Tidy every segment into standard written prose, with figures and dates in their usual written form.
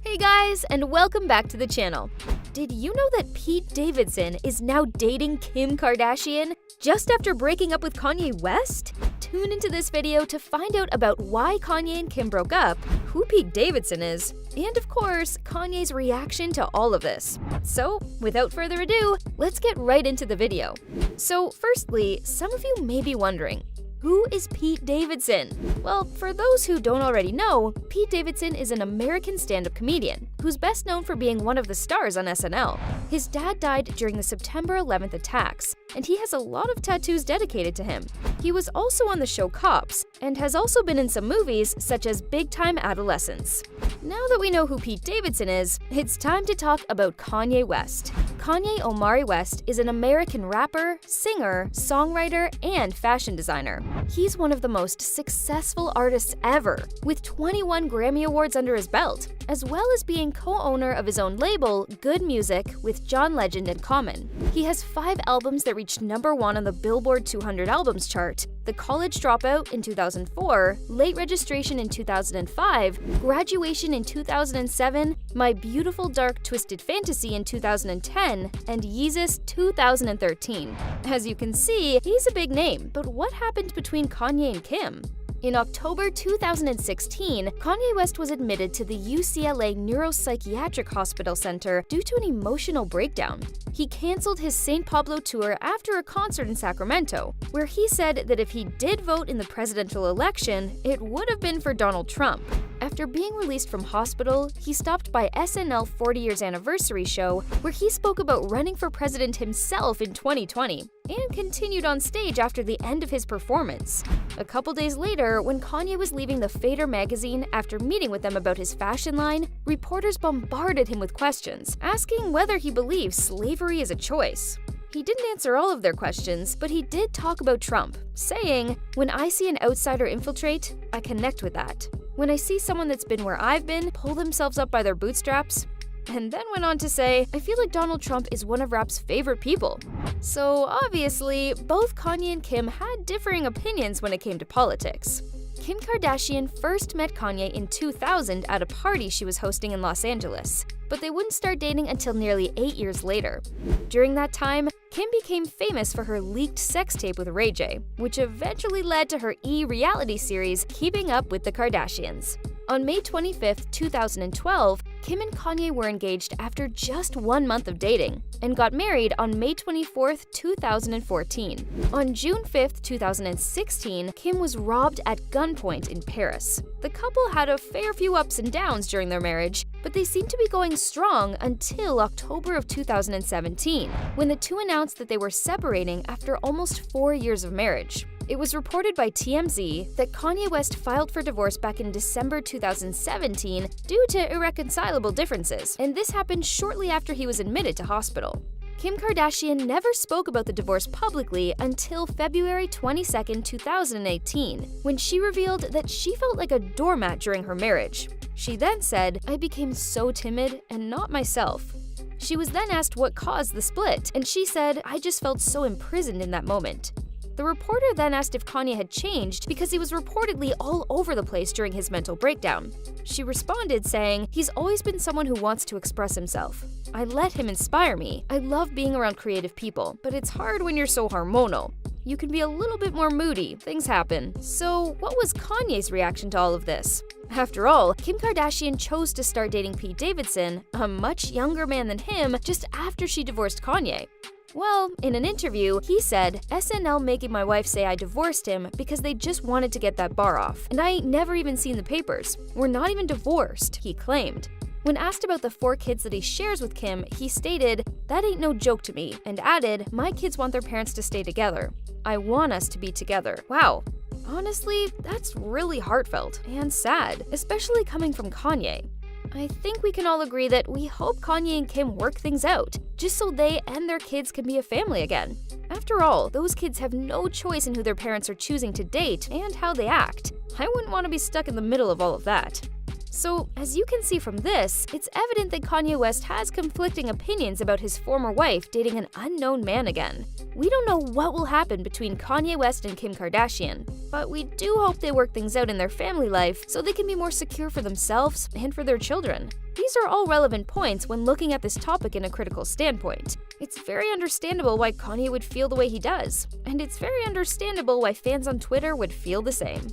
Hey guys, and welcome back to the channel. Did you know that Pete Davidson is now dating Kim Kardashian just after breaking up with Kanye West? Tune into this video to find out about why Kanye and Kim broke up, who Pete Davidson is, and of course, Kanye's reaction to all of this. So, without further ado, let's get right into the video. So, firstly, some of you may be wondering, who is Pete Davidson? Well, for those who don't already know, Pete Davidson is an American stand-up comedian who's best known for being one of the stars on SNL. His dad died during the September 11th attacks, and he has a lot of tattoos dedicated to him. He was also on the show Cops, and has also been in some movies such as Big Time Adolescence. Now that we know who Pete Davidson is, it's time to talk about Kanye West. Kanye Omari West is an American rapper, singer, songwriter, and fashion designer. He's one of the most successful artists ever, with 21 Grammy Awards under his belt, as well as being co-owner of his own label, Good Music, with John Legend and Common. He has 5 albums that reached #1 on the Billboard 200 Albums chart: The College Dropout in 2004, Late Registration in 2005, Graduation in 2007, My Beautiful Dark Twisted Fantasy in 2010, and Yeezus 2013. As you can see, he's a big name, but what happened between Kanye and Kim? In October 2016, Kanye West was admitted to the UCLA Neuropsychiatric Hospital Center due to an emotional breakdown. He canceled his St. Pablo tour after a concert in Sacramento, where he said that if he did vote in the presidential election, it would have been for Donald Trump. After being released from hospital, he stopped by SNL 40 Years Anniversary show, where he spoke about running for president himself in 2020, and continued on stage after the end of his performance. A couple days later, when Kanye was leaving the Fader magazine after meeting with them about his fashion line, reporters bombarded him with questions, asking whether he believes slavery is a choice. He didn't answer all of their questions, but he did talk about Trump, saying, "When I see an outsider infiltrate, I connect with that. When I see someone that's been where I've been pull themselves up by their bootstraps," and then went on to say, "I feel like Donald Trump is one of rap's favorite people." So obviously, both Kanye and Kim had differing opinions when it came to politics. Kim Kardashian first met Kanye in 2000 at a party she was hosting in Los Angeles, but they wouldn't start dating until nearly 8 years later. During that time, Kim became famous for her leaked sex tape with Ray J, which eventually led to her reality series Keeping Up with the Kardashians. On May 25, 2012, Kim and Kanye were engaged after just 1 month of dating, and got married on May 24, 2014. On June 5, 2016, Kim was robbed at gunpoint in Paris. The couple had a fair few ups and downs during their marriage, but they seemed to be going strong until October of 2017, when the two announced that they were separating after almost 4 years of marriage. It was reported by TMZ that Kanye West filed for divorce back in December 2017 due to irreconcilable differences, and this happened shortly after he was admitted to hospital. Kim Kardashian never spoke about the divorce publicly until February 22, 2018, when she revealed that she felt like a doormat during her marriage. She then said, "I became so timid and not myself." She was then asked what caused the split, and she said, "I just felt so imprisoned in that moment." The reporter then asked if Kanye had changed because he was reportedly all over the place during his mental breakdown. She responded saying, "He's always been someone who wants to express himself. I let him inspire me. I love being around creative people, but it's hard when you're so hormonal. You can be a little bit more moody, things happen." So what was Kanye's reaction to all of this? After all, Kim Kardashian chose to start dating Pete Davidson, a much younger man than him, just after she divorced Kanye. Well, in an interview, he said, "SNL making my wife say I divorced him because they just wanted to get that bar off, and I ain't never even seen the papers. We're not even divorced," he claimed. When asked about the 4 kids that he shares with Kim, he stated, "That ain't no joke to me," and added, "My kids want their parents to stay together. I want us to be together." Wow. Honestly, that's really heartfelt and sad, especially coming from Kanye. I think we can all agree that we hope Kanye and Kim work things out, just so they and their kids can be a family again. After all, those kids have no choice in who their parents are choosing to date and how they act. I wouldn't want to be stuck in the middle of all of that. So, as you can see from this, it's evident that Kanye West has conflicting opinions about his former wife dating an unknown man again. We don't know what will happen between Kanye West and Kim Kardashian, but we do hope they work things out in their family life so they can be more secure for themselves and for their children. These are all relevant points when looking at this topic in a critical standpoint. It's very understandable why Kanye would feel the way he does, and it's very understandable why fans on Twitter would feel the same.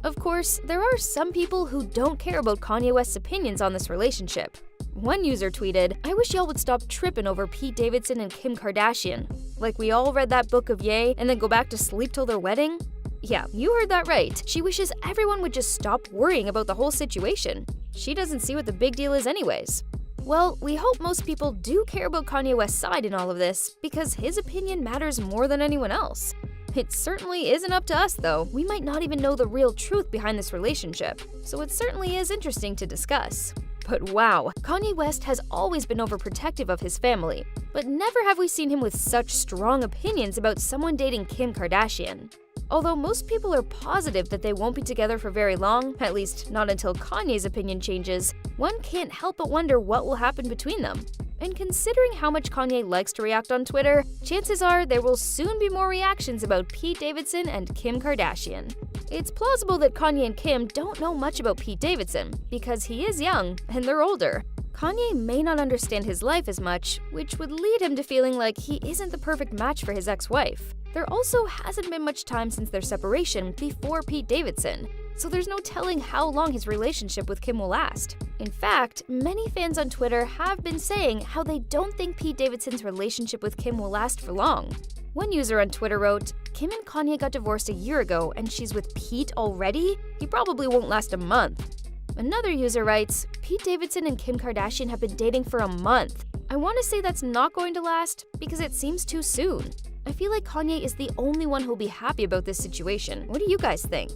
Of course, there are some people who don't care about Kanye West's opinions on this relationship. One user tweeted, "I wish y'all would stop tripping over Pete Davidson and Kim Kardashian. Like we all read that book of Ye and then go back to sleep till their wedding?" Yeah, you heard that right. She wishes everyone would just stop worrying about the whole situation. She doesn't see what the big deal is anyways. Well, we hope most people do care about Kanye West's side in all of this because his opinion matters more than anyone else. It certainly isn't up to us, though. We might not even know the real truth behind this relationship, so it certainly is interesting to discuss. But wow, Kanye West has always been overprotective of his family, but never have we seen him with such strong opinions about someone dating Kim Kardashian. Although most people are positive that they won't be together for very long, at least not until Kanye's opinion changes, one can't help but wonder what will happen between them. And considering how much Kanye likes to react on Twitter, chances are there will soon be more reactions about Pete Davidson and Kim Kardashian. It's plausible that Kanye and Kim don't know much about Pete Davidson, because he is young and they're older. Kanye may not understand his life as much, which would lead him to feeling like he isn't the perfect match for his ex-wife. There also hasn't been much time since their separation before Pete Davidson, so there's no telling how long his relationship with Kim will last. In fact, many fans on Twitter have been saying how they don't think Pete Davidson's relationship with Kim will last for long. One user on Twitter wrote, "Kim and Kanye got divorced a year ago and she's with Pete already? He probably won't last a month." Another user writes, "Pete Davidson and Kim Kardashian have been dating for a month. I want to say that's not going to last because it seems too soon. I feel like Kanye is the only one who'll be happy about this situation. What do you guys think?"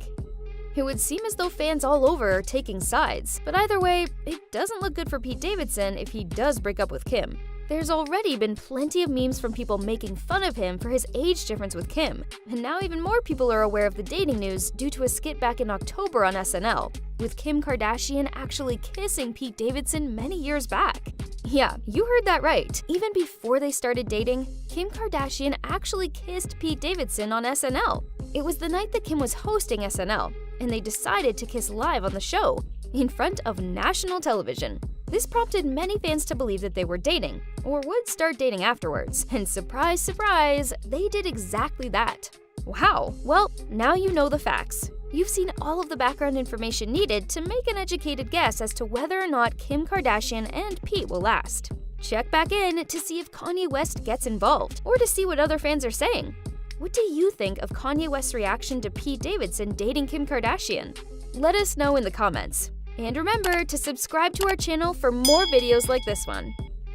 It would seem as though fans all over are taking sides, but either way, it doesn't look good for Pete Davidson if he does break up with Kim. There's already been plenty of memes from people making fun of him for his age difference with Kim, and now even more people are aware of the dating news due to a skit back in October on SNL, with Kim Kardashian actually kissing Pete Davidson many years back. Yeah, you heard that right. Even before they started dating, Kim Kardashian actually kissed Pete Davidson on SNL. It was the night that Kim was hosting SNL, and they decided to kiss live on the show, in front of national television. This prompted many fans to believe that they were dating, or would start dating afterwards, and surprise, surprise, they did exactly that. Wow, well, now you know the facts. You've seen all of the background information needed to make an educated guess as to whether or not Kim Kardashian and Pete will last. Check back in to see if Kanye West gets involved, or to see what other fans are saying. What do you think of Kanye West's reaction to Pete Davidson dating Kim Kardashian? Let us know in the comments. And remember to subscribe to our channel for more videos like this one.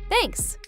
Thanks!